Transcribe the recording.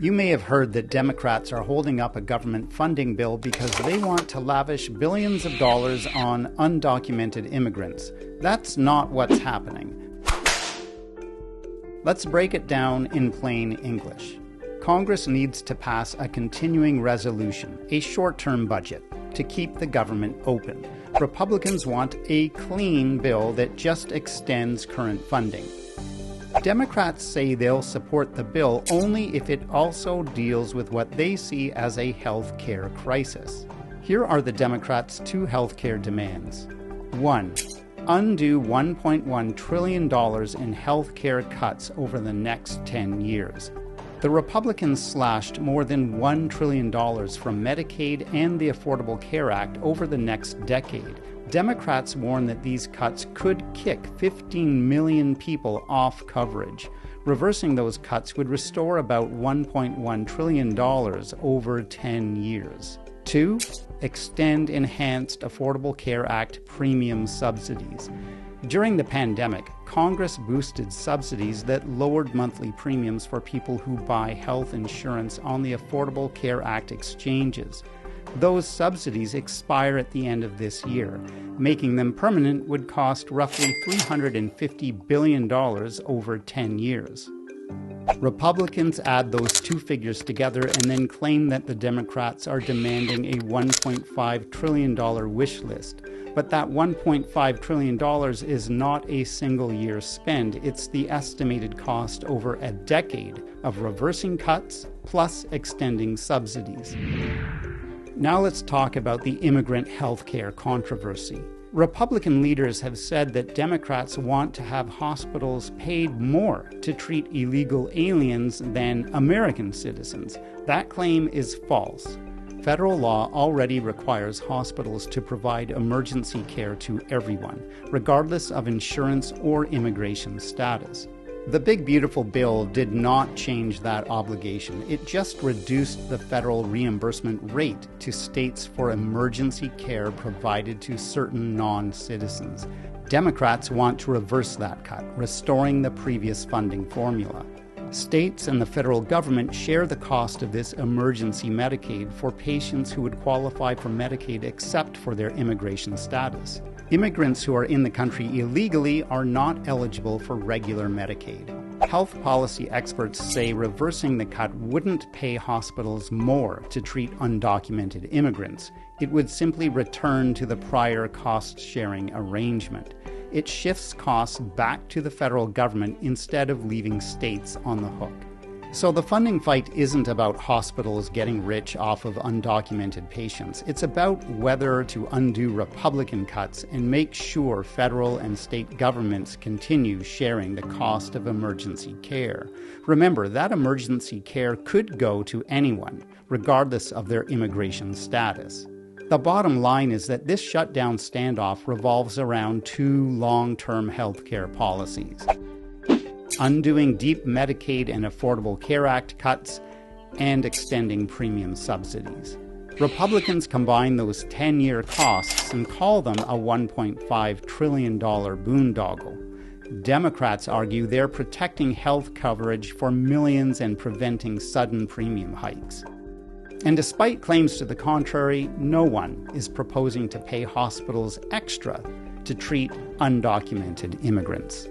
You may have heard that Democrats are holding up a government funding bill because they want to lavish billions of dollars on undocumented immigrants. That's not what's happening. Let's break it down in plain English. Congress needs to pass a continuing resolution, a short-term budget, to keep the government open. Republicans want a clean bill that just extends current funding. Democrats say they'll support the bill only if it also deals with what they see as a health care crisis. Here are the Democrats' two health care demands. 1. Undo $1.1 trillion in health care cuts over the next 10 years. The Republicans slashed more than $1 trillion from Medicaid and the Affordable Care Act over the next decade. Democrats warn that these cuts could kick 15 million people off coverage. Reversing those cuts would restore about $1.1 trillion over 10 years. 2. Extend enhanced Affordable Care Act premium subsidies. During the pandemic, Congress boosted subsidies that lowered monthly premiums for people who buy health insurance on the Affordable Care Act exchanges. Those subsidies expire at the end of this year. Making them permanent would cost roughly $350 billion over 10 years. Republicans add those two figures together and then claim that the Democrats are demanding a $1.5 trillion wish list. But that $1.5 trillion is not a single-year spend. It's the estimated cost over a decade of reversing cuts plus extending subsidies. Now let's talk about the immigrant health care controversy. Republican leaders have said that Democrats want to have hospitals paid more to treat illegal aliens than American citizens. That claim is false. Federal law already requires hospitals to provide emergency care to everyone, regardless of insurance or immigration status. The Big Beautiful Bill did not change that obligation. It just reduced the federal reimbursement rate to states for emergency care provided to certain non-citizens. Democrats want to reverse that cut, restoring the previous funding formula. States and the federal government share the cost of this emergency Medicaid for patients who would qualify for Medicaid except for their immigration status. Immigrants who are in the country illegally are not eligible for regular Medicaid. Health policy experts say reversing the cut wouldn't pay hospitals more to treat undocumented immigrants. It would simply return to the prior cost-sharing arrangement. It shifts costs back to the federal government instead of leaving states on the hook. So the funding fight isn't about hospitals getting rich off of undocumented patients. It's about whether to undo Republican cuts and make sure federal and state governments continue sharing the cost of emergency care. Remember, that emergency care could go to anyone, regardless of their immigration status. The bottom line is that this shutdown standoff revolves around two long-term health care policies: undoing deep Medicaid and Affordable Care Act cuts, and extending premium subsidies. Republicans combine those 10-year costs and call them a $1.5 trillion boondoggle. Democrats argue they're protecting health coverage for millions and preventing sudden premium hikes. And despite claims to the contrary, no one is proposing to pay hospitals extra to treat undocumented immigrants.